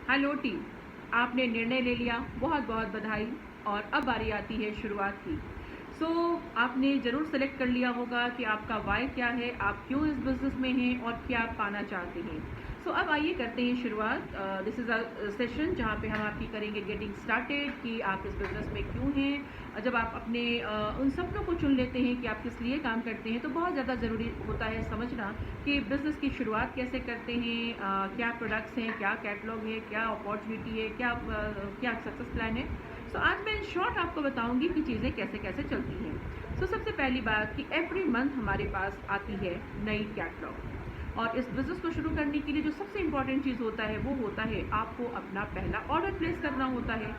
Hello team, आपने निर्णय ले लिया, बहुत बहुत बधाई। और अब बारी आती है शुरुआत की। आपने ज़रूर सेलेक्ट कर लिया होगा कि आपका वाई क्या है, आप क्यों इस बिज़नेस में हैं और क्या आप पाना चाहते हैं। अब आइए करते हैं शुरुआत। दिस इज़ अ सेशन जहाँ पे हम आपकी करेंगे गेटिंग स्टार्टेड कि आप इस बिज़नेस में क्यों हैं। जब आप अपने उन सपनों को चुन लेते हैं कि आप किस लिए काम करते हैं, तो बहुत ज़्यादा ज़रूरी होता है समझना कि बिज़नेस की शुरुआत कैसे करते हैं, क्या प्रोडक्ट्स हैं, क्या कैटलॉग है, क्या अपॉर्चुनिटी है, क्या सक्सेस प्लान है। आज मैं इन शॉर्ट आपको बताऊंगी कि चीज़ें कैसे कैसे चलती हैं। सबसे पहली बात कि एवरी मंथ हमारे पास आती है नई कैटलॉग। और इस बिज़नेस को शुरू करने के लिए जो सबसे इम्पॉर्टेंट चीज़ होता है वो होता है आपको अपना पहला ऑर्डर प्लेस करना होता है।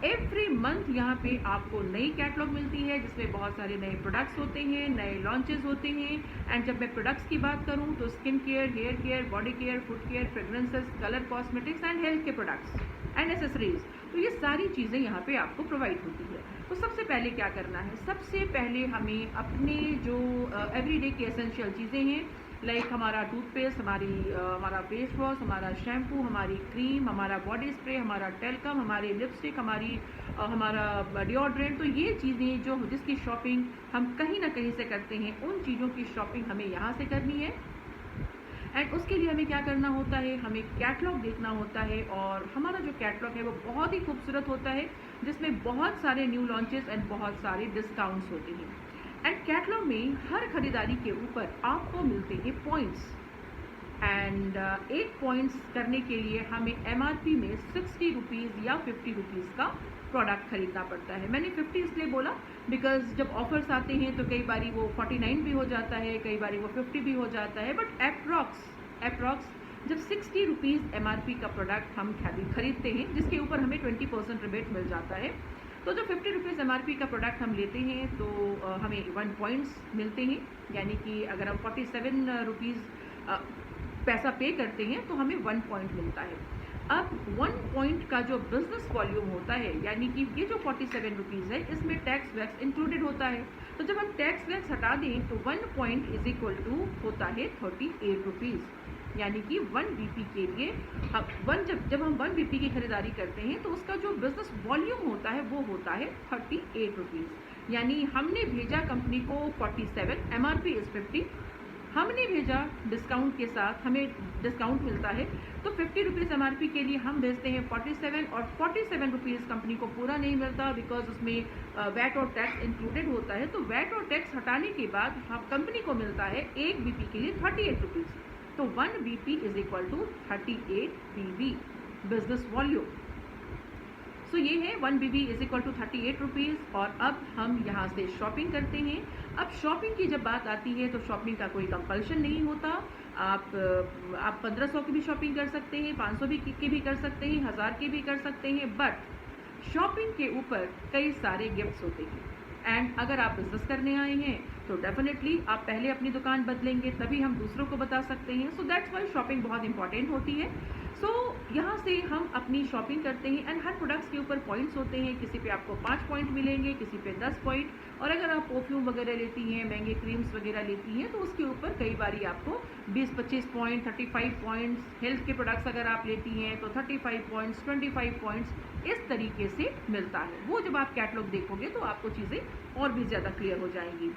एवरी मंथ यहाँ पे आपको नई कैटलॉग मिलती है जिसमें बहुत सारे नए प्रोडक्ट्स होते हैं, नए लॉन्चेस होते हैं। एंड जब मैं प्रोडक्ट्स की बात करूँ तो skin care, hair care, body care, foot care, fragrances, colour cosmetics and health के प्रोडक्ट्स एंड एसेसरीज, तो ये सारी चीज़ें यहाँ पे आपको प्रोवाइड होती है। सबसे पहले क्या करना है, सबसे पहले हमें अपने जो एवरीडे की एसेंशियल चीज़ें हैं, लाइक हमारा टूथपेस्ट, हमारा फेस वॉश, हमारा शैम्पू, हमारी क्रीम, हमारा बॉडी स्प्रे, हमारा टेलकम, हमारी लिपस्टिक, हमारा डिओड्रेंट, तो ये चीज़ें जो जिसकी शॉपिंग हम कहीं ना कहीं से करते हैं, उन चीज़ों की शॉपिंग हमें यहाँ से करनी है। एंड उसके लिए हमें क्या करना होता है, हमें कैटलॉग देखना होता है। और हमारा जो कैटलॉग है वो बहुत ही खूबसूरत होता है जिसमें बहुत सारे न्यू लॉन्चेस एंड बहुत सारे डिस्काउंट्स होते हैं। एंड कैटलॉग में हर खरीदारी के ऊपर आपको मिलते हैं पॉइंट्स। एंड एक पॉइंट्स करने के लिए हमें एमआरपी में 60 रुपीज़ या 50 रुपीज़ का प्रोडक्ट खरीदना पड़ता है। मैंने 50 इसलिए बोला बिकॉज जब ऑफर्स आते हैं तो कई बारी वो 49 भी हो जाता है, कई बारी वो 50 भी हो जाता है, बट अप्रॉक्स जब 60 रुपीज़ एमआरपी का प्रोडक्ट हम खरीदते हैं जिसके ऊपर हमें 20% रिबेट मिल जाता है, तो जो 50 रुपीज़ एमआरपी का प्रोडक्ट हम लेते हैं तो हमें 1 पॉइंट्स मिलते हैं। यानी कि अगर हम 47 रुपीज़ पैसा पे करते हैं तो हमें 1 पॉइंट मिलता है। अब 1 पॉइंट का जो बिजनेस वॉल्यूम होता है, यानी कि ये जो 47 रुपीज़ है, इसमें टैक्स वैक्स इंक्लूडेड होता है। तो जब हम टैक्स वैक्स हटा दें तो 1 पॉइंट इज इक्वल टू होता है 38 रुपीज़। यानी कि 1 बीपी के लिए जब हम 1 बीपी की खरीदारी करते हैं तो उसका जो बिजनेस वॉल्यूम होता है वो होता है 38 रुपीज़। यानी हमने भेजा कंपनी को 47, एमआरपी इज 50, हमने भेजा डिस्काउंट के साथ, हमें डिस्काउंट मिलता है, तो 50 रुपीज़ एमआरपी के लिए हम भेजते हैं 47, और 47 रुपीज़ कंपनी को पूरा नहीं मिलता बिकॉज उसमें वैट और टैक्स इंक्लूडेड होता है। तो वैट और टैक्स हटाने के बाद हम कंपनी को मिलता है 1 बीपी के लिए 38 रुपीज़। तो 1 BP is equal to 38 BV business volume. ये है 1 BV is equal to 38 rupees. और अब हम यहाँ से शॉपिंग करते हैं। अब शॉपिंग की जब बात आती है तो शॉपिंग का कोई कंपल्शन नहीं होता। आप 1500 की भी शॉपिंग कर सकते हैं, 500 की भी कर सकते हैं, 1000 की भी कर सकते हैं, बट शॉपिंग के ऊपर कई सारे गिफ्ट्स होते हैं। एंड अगर आप बिजनेस करने आए हैं तो डेफिनेटली आप पहले अपनी दुकान बदलेंगे, तभी हम दूसरों को बता सकते हैं। सो दैट्स वाई शॉपिंग बहुत इंपॉर्टेंट होती है। यहाँ से हम अपनी शॉपिंग करते हैं एंड हर प्रोडक्ट्स के ऊपर पॉइंट्स होते हैं। किसी पे आपको 5 पॉइंट मिलेंगे, किसी पे 10 पॉइंट, और अगर आप परफ्यूम वगैरह लेती हैं, महंगे क्रीम्स वगैरह लेती हैं, तो उसके ऊपर कई बारी आपको 20-25 पॉइंट, 35 पॉइंट्स, हेल्थ के प्रोडक्ट्स अगर आप लेती हैं तो 35 पॉइंट्स, 25 पॉइंट्स, इस तरीके से मिलता है। वो जब आप कैटलॉग देखोगे तो आपको चीज़ें और भी ज़्यादा क्लियर हो जाएंगी।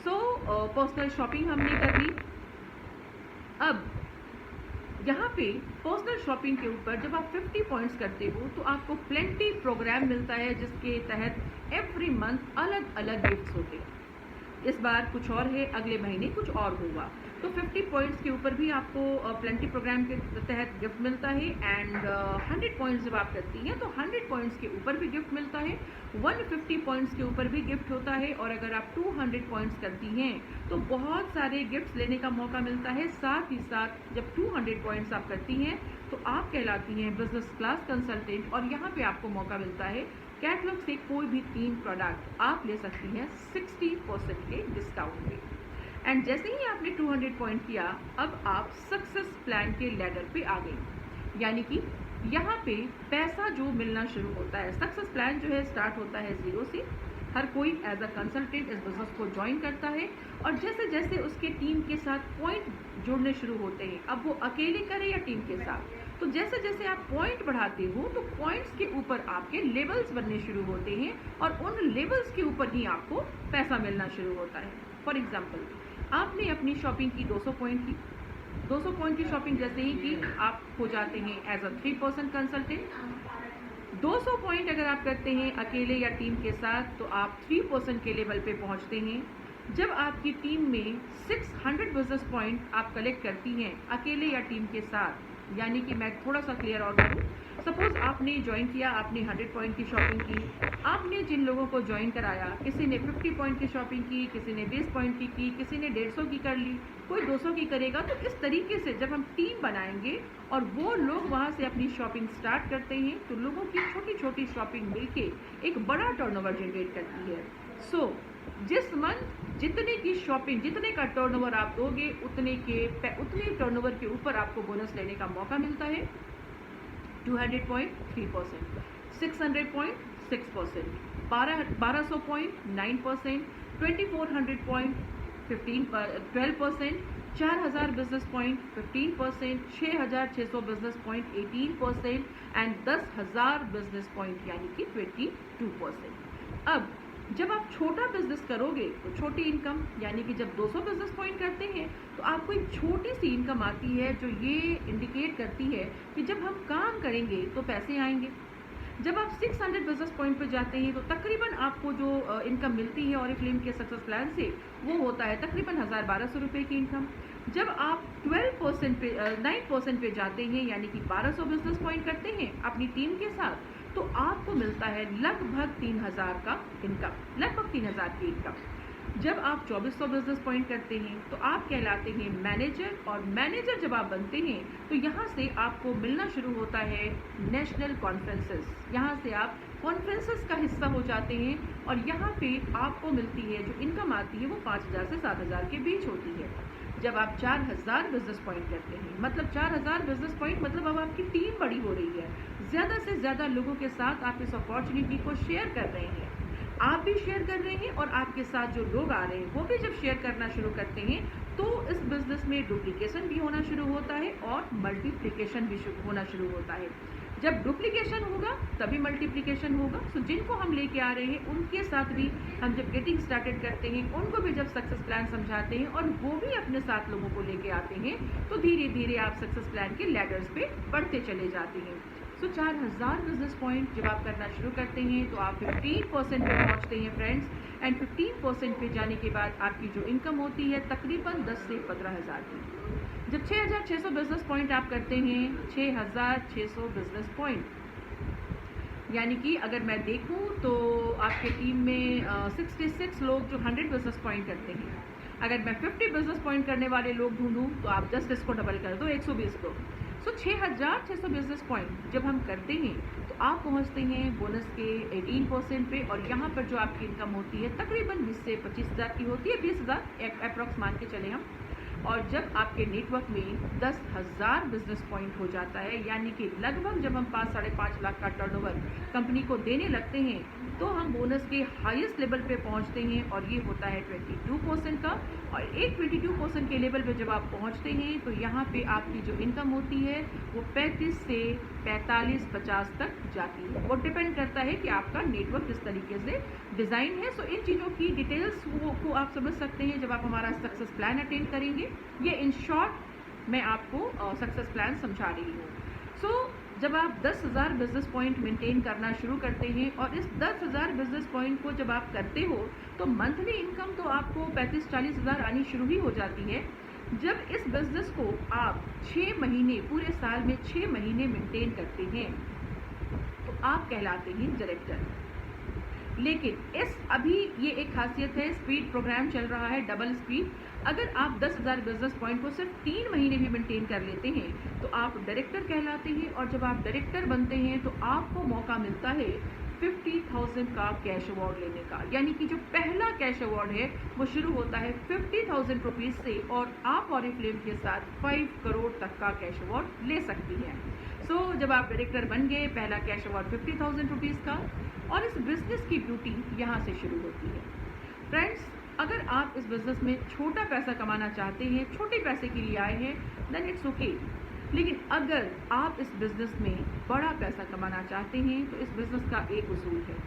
पर्सनल शॉपिंग हमने कर ली। अब यहाँ पे पर्सनल शॉपिंग के ऊपर जब आप 50 पॉइंट्स करते हो तो आपको प्लेंटी प्रोग्राम मिलता है जिसके तहत एवरी मंथ अलग अलग गिफ्ट्स होते हैं। इस बार कुछ और है, अगले महीने कुछ और होगा। तो 50 पॉइंट्स के ऊपर भी आपको प्लेंटी प्रोग्राम के तहत गिफ्ट मिलता है। एंड 100 पॉइंट्स जब आप करती हैं तो 100 पॉइंट्स के ऊपर भी गिफ्ट मिलता है, 150 पॉइंट्स के ऊपर भी गिफ्ट होता है, और अगर आप 200 पॉइंट्स करती हैं तो बहुत सारे गिफ्ट्स लेने का मौका मिलता है। साथ ही साथ जब 200 पॉइंट्स आप करती हैं तो आप कहलाती हैं बिजनेस क्लास कंसल्टेंट, और यहाँ पे आपको मौका मिलता है कैटलॉग से कोई भी 3 प्रोडक्ट आप ले सकती हैं 60% के डिस्काउंट पे। एंड जैसे ही आपने 200 पॉइंट किया, अब आप सक्सेस प्लान के लैडर पे आ गई। यानी कि यहाँ पे पैसा जो मिलना शुरू होता है। सक्सेस प्लान जो है स्टार्ट होता है 0 से। हर कोई एज अ कंसल्टेंट इस बिजनेस को ज्वाइन करता है, और जैसे जैसे उसके टीम के साथ पॉइंट जुड़ने शुरू होते हैं, अब वो अकेले करे या टीम के साथ, तो जैसे जैसे आप पॉइंट बढ़ाते हो तो पॉइंट्स के ऊपर आपके लेवल्स बनने शुरू होते हैं और उन लेवल्स के ऊपर ही आपको पैसा मिलना शुरू होता है। फॉर एग्जाम्पल, आपने अपनी शॉपिंग की 200 पॉइंट की, 200 पॉइंट की शॉपिंग जैसे ही की आप हो जाते हैं एज अ 3% कंसल्टेंट। 200 पॉइंट अगर आप करते हैं अकेले या टीम के साथ तो आप 3% के लेवल पे पहुंचते हैं। जब आपकी टीम में 600 बिजनेस पॉइंट आप कलेक्ट करती हैं अकेले या टीम के साथ, यानी कि मैं थोड़ा सा क्लियर और करूँ, सपोज आपने ज्वाइन किया, आपने 100 पॉइंट की शॉपिंग की, आपने जिन लोगों को ज्वाइन कराया, किसी ने 50 पॉइंट की शॉपिंग की, किसी ने 20 पॉइंट की, किसी ने 150 की कर ली, कोई 200 की करेगा। तो इस तरीके से जब हम टीम बनाएंगे और वो लोग वहाँ से अपनी शॉपिंग स्टार्ट करते हैं तो लोगों की छोटी छोटी शॉपिंग मिलके एक बड़ा टर्नओवर जनरेट करती है। सो जिस मंथ जितने की शॉपिंग, जितने का टर्नओवर आप दोगे उतने टर्नओवर के ऊपर आपको बोनस लेने का मौका मिलता है। 200 point 3%, 600 point 6%, 1200 point 9%, 2400 point 12%, 4000 business point 15%, 6600 business point 18% and 10,000 business point यानी कि 22%। अब जब आप छोटा बिजनेस करोगे तो छोटी इनकम, यानी कि जब 200 बिजनेस पॉइंट करते हैं तो आपको एक छोटी सी इनकम आती है जो ये इंडिकेट करती है कि जब हम काम करेंगे तो पैसे आएंगे। जब आप 600 बिजनेस पॉइंट पे जाते हैं तो तकरीबन आपको जो इनकम मिलती है ऑरिफ्लेम के सक्सेस प्लान से वो होता है तकरीबन 1200 रुपये की इनकम। जब आप 12% पे 9% पे जाते हैं यानी कि 1200 बिजनेस पॉइंट करते हैं अपनी टीम के साथ तो आपको मिलता है लगभग 3000 का इनकम, लगभग 3000 की इनकम। जब आप 2400 बिजनेस पॉइंट करते हैं तो आप कहलाते हैं मैनेजर, और मैनेजर जब आप बनते हैं तो यहाँ से आपको मिलना शुरू होता है नेशनल कॉन्फ्रेंसेस। यहाँ से आप कॉन्फ्रेंसेस का हिस्सा हो जाते हैं और यहाँ पे आपको मिलती है जो इनकम आती है वो 5000 से 7000 के बीच होती है। जब आप 4000 बिजनेस पॉइंट करते हैं, मतलब 4000 बिजनेस पॉइंट मतलब अब आपकी टीम बड़ी हो रही है, ज़्यादा से ज़्यादा लोगों के साथ आप इस अपॉर्चुनिटी को शेयर कर रहे हैं, आप भी शेयर कर रहे हैं और आपके साथ जो लोग आ रहे हैं वो भी जब शेयर करना शुरू करते हैं तो इस बिजनेस में डुप्लीकेशन भी होना शुरू होता है और मल्टीप्लिकेशन भी होना शुरू होता है। जब डुप्लीकेशन होगा तभी मल्टीप्लिकेशन होगा। सो जिनको हम लेके आ रहे हैं उनके साथ भी हम जब गेटिंग स्टार्टेड करते हैं, उनको भी जब सक्सेस प्लान समझाते हैं और वो भी अपने साथ लोगों को लेके आते हैं तो धीरे धीरे आप सक्सेस प्लान के लैडर्स पे बढ़ते चले जाते हैं। सो 4000 बिजनेस पॉइंट जब आप करना शुरू करते हैं तो आप 15% पे पहुंचते हैं फ्रेंड्स, एंड 15% पे जाने के बाद आपकी जो इनकम होती है तकरीबन 10 से 15,000 की। जब 6600 बिजनेस पॉइंट आप करते हैं, 6600 बिजनेस पॉइंट यानी कि अगर मैं देखूं तो आपके टीम में 66 लोग जो 100 बिजनेस पॉइंट करते हैं, अगर मैं 50 बिजनेस पॉइंट करने वाले लोग ढूंढूं तो आप जस्ट इसको डबल कर दो, 120 लोग। सो 6600 बिजनेस पॉइंट जब हम करते हैं तो आप पहुंचते हैं बोनस के 18% पे, और यहाँ पर जो आपकी इनकम होती है तकरीबन 20 से 25,000 की होती है, 20,000 अप्रॉक्स मान के चले हम। और जब आपके नेटवर्क में 10,000 बिजनेस पॉइंट हो जाता है, यानी कि लगभग जब हम 5-5.5 लाख का टर्नओवर कंपनी को देने लगते हैं तो हम बोनस के हाईएस्ट लेवल पे पहुंचते हैं और ये होता है 22% का। और एक 22% के लेवल पे जब आप पहुंचते हैं तो यहाँ पे आपकी जो इनकम होती है वो 35 से 45-50 तक जाती है। वो डिपेंड करता है कि आपका नेटवर्क किस तरीके से डिज़ाइन है। सो इन चीज़ों की डिटेल्स को आप समझ सकते हैं जब आप हमारा सक्सेस प्लान अटेंड करेंगे। ये इन शॉर्ट मैं आपको सक्सेस प्लान समझा रही हूँ। सो जब आप 10,000 बिजनेस पॉइंट मेंटेन करना शुरू करते हैं और इस 10,000 बिजनेस पॉइंट को जब आप करते हो तो मंथली इनकम तो आपको 35-40 हज़ार आनी शुरू ही हो जाती है। जब इस बिजनेस को आप 6 महीने, पूरे साल में 6 महीने मेंटेन करते हैं तो आप कहलाते हैं डायरेक्टर। लेकिन अभी ये एक खासियत है, स्पीड प्रोग्राम चल रहा है, डबल स्पीड। अगर आप 10,000 बिजनेस पॉइंट को सिर्फ 3 महीने भी मेंटेन कर लेते हैं तो आप डायरेक्टर कहलाते हैं, और जब आप डायरेक्टर बनते हैं तो आपको मौका मिलता है 50,000 का कैश अवार्ड लेने का। यानी कि जो पहला कैश अवार्ड है वो शुरू होता है 50,000 रुपीज़ से और आप ऑरिफ्लेम के साथ 5 करोड़ तक का कैश अवार्ड ले सकती हैं। सो जब आप डायरेक्टर बन गए, पहला कैश अवार्ड 50,000 रुपीज़ का, और इस बिज़नेस की ब्यूटी यहाँ से शुरू होती है। फ्रेंड्स, अगर आप इस बिज़नेस में छोटा पैसा कमाना चाहते हैं, छोटे पैसे के लिए आए हैं, देन इट्स ओके। लेकिन अगर आप इस बिज़नेस में बड़ा पैसा कमाना चाहते हैं तो इस बिज़नेस का एक उसूल है।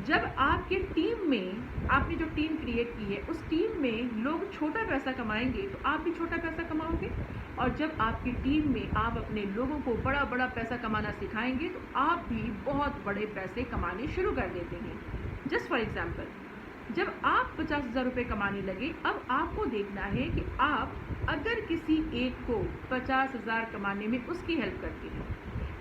जब आपके टीम में आपने जो टीम क्रिएट की है उस टीम में लोग छोटा पैसा कमाएंगे तो आप भी छोटा पैसा कमाओगे, और जब आपकी टीम में आप अपने लोगों को बड़ा बड़ा पैसा कमाना सिखाएंगे तो आप भी बहुत बड़े पैसे कमाने शुरू कर देते हैं। जस्ट फॉर एग्जाम्पल, जब आप 50,000 रुपये कमाने लगे, अब आपको देखना है कि आप अगर किसी एक को 50,000 कमाने में उसकी हेल्प करते हैं,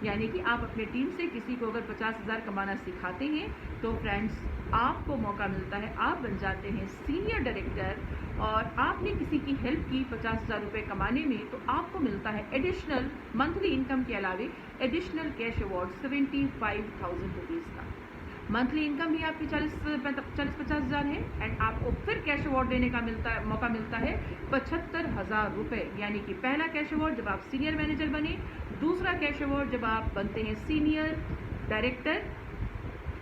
यानी कि आप अपने टीम से किसी को अगर 50,000 कमाना सिखाते हैं तो फ्रेंड्स आपको मौका मिलता है, आप बन जाते हैं सीनियर डायरेक्टर, और आपने किसी की हेल्प की 50,000 रुपये कमाने में तो आपको मिलता है एडिशनल मंथली इनकम के अलावे एडिशनल कैश अवार्ड 75,000 रुपीज़ का। मंथली इनकम भी आपकी 40-50,000 है, एंड आपको फिर कैश अवार्ड देने का मौका मिलता है 75,000 रुपये, यानी कि पहला कैश अवार्ड जब आप सीनियर मैनेजर बने, दूसरा कैश अवार्ड जब आप बनते हैं सीनियर डायरेक्टर,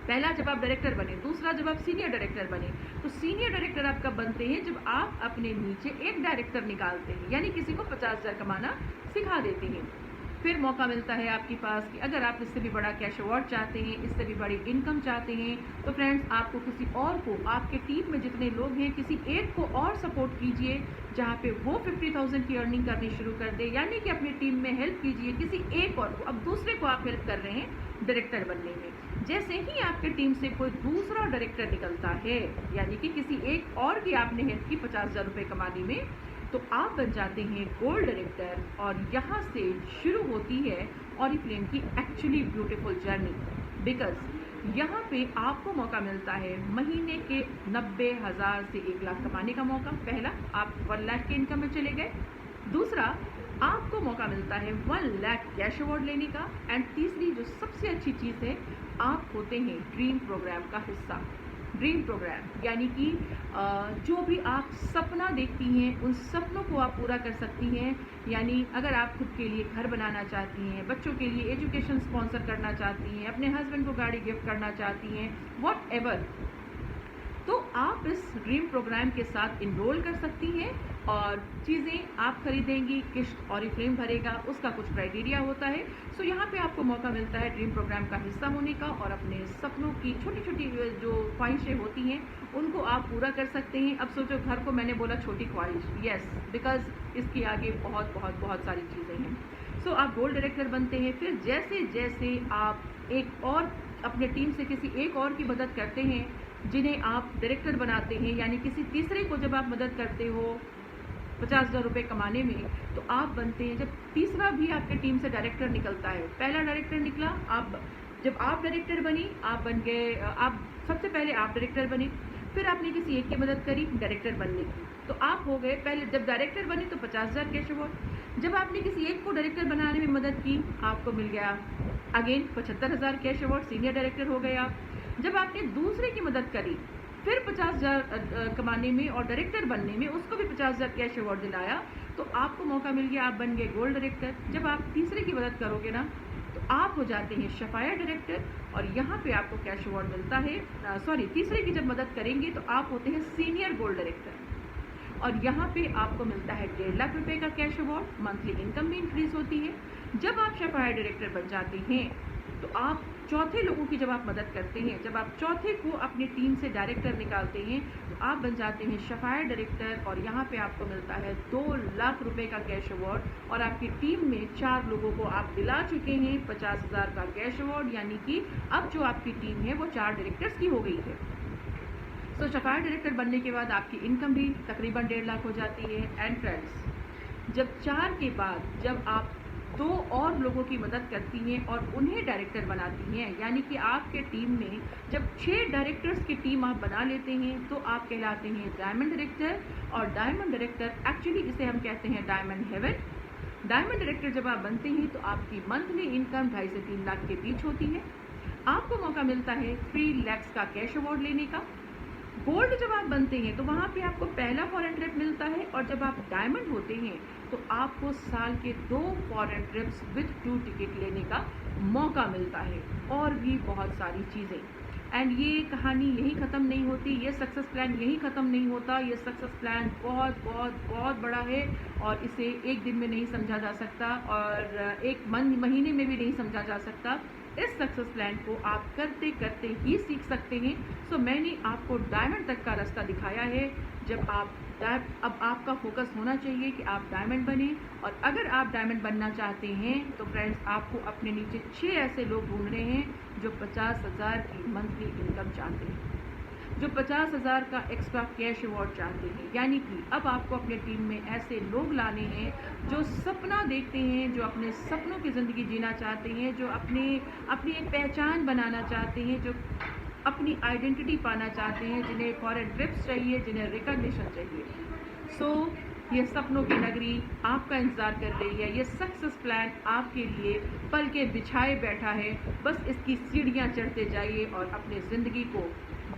पहला जब आप डायरेक्टर बने, दूसरा जब आप सीनियर डायरेक्टर बने। तो सीनियर डायरेक्टर आपका बनते हैं जब आप अपने नीचे एक डायरेक्टर निकालते हैं, यानी किसी को 50,000 कमाना सिखा देते हैं। फिर मौका मिलता है आपके पास कि अगर आप इससे भी बड़ा कैश अवार्ड चाहते हैं, इससे भी बड़ी इनकम चाहते हैं, तो फ्रेंड्स आपको किसी और को, आपके टीम में जितने लोग हैं किसी एक को और सपोर्ट कीजिए जहाँ पे वो 50,000 की अर्निंग करनी शुरू कर दे, यानी कि अपनी टीम में हेल्प कीजिए किसी एक और को। अब दूसरे को आप हेल्प कर रहे हैं डायरेक्टर बनने में। जैसे ही आपके टीम से कोई दूसरा डायरेक्टर निकलता है, यानी कि किसी एक और की आपने हेल्प की 50,000 रुपये कमाने में, तो आप बन जाते हैं गोल्ड डायरेक्टर, और यहाँ से शुरू होती है ऑरिफ्लेम की एक्चुअली ब्यूटीफुल जर्नी। बिकॉज यहाँ पे आपको मौका मिलता है महीने के 90,000 से 1 लाख कमाने का मौका। पहला, आप 1 लाख के इनकम में चले गए। दूसरा, आपको मौका मिलता है 1 लाख कैश अवार्ड लेने का। एंड तीसरी जो सबसे अच्छी चीज़ है, आप होते हैं ड्रीम प्रोग्राम का हिस्सा। ड्रीम प्रोग्राम यानी कि जो भी आप सपना देखती हैं उन सपनों को आप पूरा कर सकती हैं। यानी अगर आप खुद के लिए घर बनाना चाहती हैं, बच्चों के लिए एजुकेशन स्पॉन्सर करना चाहती हैं, अपने हस्बैंड को गाड़ी गिफ्ट करना चाहती हैं, वॉट एवर, तो आप इस ड्रीम प्रोग्राम के साथ इनरोल कर सकती हैं, और चीज़ें आप खरीदेंगी, किस्त ऑरिफ्लेम भरेगा, उसका कुछ क्राइटेरिया होता है। सो यहाँ पे आपको मौका मिलता है ड्रीम प्रोग्राम का हिस्सा होने का, और अपने सपनों की छोटी छोटी जो ख्वाहिशें होती हैं उनको आप पूरा कर सकते हैं। अब सोचो, घर को मैंने बोला छोटी ख्वाहिश, यस, बिकॉज इसके आगे बहुत बहुत बहुत सारी चीज़ें हैं। सो आप गोल्ड डायरेक्टर बनते हैं। फिर जैसे जैसे आप एक और अपने टीम से किसी एक और की मदद करते हैं जिन्हें आप डायरेक्टर बनाते हैं, यानी किसी तीसरे को जब आप मदद करते हो 50,000 रुपये कमाने में, तो आप बनते हैं, जब तीसरा भी आपके टीम से डायरेक्टर निकलता है, पहला डायरेक्टर निकला, जब आप डायरेक्टर बनी, आप बन गए, आप सबसे पहले आप डायरेक्टर बने, फिर आपने किसी एक की मदद करी डायरेक्टर बनने की, तो आप हो गए, पहले जब डायरेक्टर बने तो 50,000 कैश अवार्ड, जब आपने किसी एक को डायरेक्टर बनाने में मदद की आपको मिल गया again 75,000 cash award, senior director हो गए आप। जब आपने दूसरे की मदद करी फिर 50,000 कमाने में और डायरेक्टर बनने में, उसको भी 50,000 कैश अवार्ड दिलाया, तो आपको मौका मिल गया, आप बन गए गोल्ड डायरेक्टर। जब आप तीसरे की मदद करोगे ना तो आप हो जाते हैं सफायर डायरेक्टर, और यहाँ पे आपको कैश अवार्ड मिलता है, तीसरे की जब मदद करेंगे तो आप होते हैं सीनियर गोल्ड डायरेक्टर, और यहाँ पे आपको मिलता है 1.5 लाख रुपए का कैश अवार्ड। मंथली इनकम भी इंक्रीज होती है। जब आप सफायर डायरेक्टर बन जाते हैं तो आप चौथे लोगों की जब आप मदद करते हैं, जब आप चौथे को अपनी टीम से डायरेक्टर निकालते हैं, तो आप बन जाते हैं सफायर डायरेक्टर, और यहाँ पे आपको मिलता है 2 लाख रुपए का कैश अवार्ड, और आपकी टीम में 4 लोगों को आप दिला चुके हैं 50,000 का कैश अवार्ड, यानी कि अब जो आपकी टीम है वो 4 डायरेक्टर्स की हो गई है। सो सफायर डायरेक्टर बनने के बाद आपकी इनकम भी तकरीबन 1.5 लाख हो जाती है। एंड फ्रेंड्स, जब 4 के बाद जब आप 2 और लोगों की मदद करती हैं और उन्हें डायरेक्टर बनाती हैं, यानी कि आपके टीम में जब 6 डायरेक्टर्स की टीम आप बना लेते हैं तो आप कहलाते हैं डायमंड डायरेक्टर। और डायमंड डायरेक्टर एक्चुअली इसे हम कहते हैं डायमंड हेवन। डायमंड डायरेक्टर जब आप बनते हैं तो आपकी मंथली इनकम 2.5 से 3 लाख के बीच होती है। आपको मौका मिलता है 3 लाख का कैश अवार्ड लेने का। गोल्ड जब आप बनते हैं तो वहाँ पे आपको पहला फॉरेन ट्रिप मिलता है, और जब आप डायमंड होते हैं तो आपको साल के 2 फॉरेन ट्रिप्स विद 2 टिकट लेने का मौका मिलता है, और भी बहुत सारी चीज़ें। एंड ये कहानी यहीं ख़त्म नहीं होती, ये सक्सेस प्लान यहीं ख़त्म नहीं होता। ये सक्सेस प्लान बहुत बहुत बहुत बड़ा है और इसे एक दिन में नहीं समझा जा सकता और एक महीने में भी नहीं समझा जा सकता। इस सक्सेस प्लान को आप करते करते ही सीख सकते हैं। सो मैंने आपको डायमंड तक का रास्ता दिखाया है। जब अब आपका फोकस होना चाहिए कि आप डायमंड बने, और अगर आप डायमंड बनना चाहते हैं तो फ्रेंड्स आपको अपने नीचे 6 ऐसे लोग ढूंढने हैं जो 50,000 की मंथली इनकम चाहते हैं, जो 50,000 का एक्स्ट्रा कैश अवार्ड चाहते हैं। यानी कि अब आपको अपने टीम में ऐसे लोग लाने हैं जो सपना देखते हैं, जो अपने सपनों की ज़िंदगी जीना चाहते हैं, जो अपनी एक पहचान बनाना चाहते हैं, जो अपनी आइडेंटिटी पाना चाहते हैं, जिन्हें फॉरेन ट्रिप्स चाहिए, जिन्हें रिकॉग्निशन चाहिए। सो ये सपनों की नगरी आपका इंतज़ार कर रही है। ये सक्सेस प्लान आपके लिए पल के बिछाए बैठा है। बस इसकी सीढ़ियाँ चढ़ते जाइए और अपनी ज़िंदगी को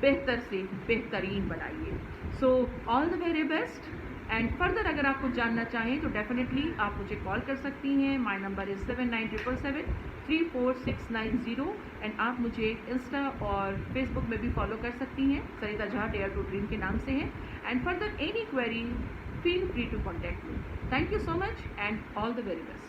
बेहतर से बेहतरीन बनाइए। So all the very best. And further अगर आप कुछ जानना चाहें तो डेफिनेटली आप मुझे कॉल कर सकती हैं। माय नंबर इज़ 7977734690 एंड आप मुझे इंस्टा और फेसबुक में भी फॉलो कर सकती हैं। Sarita Jha dare to dream के नाम से हैं। And further any query feel free to contact me. Thank you so much and all the very best.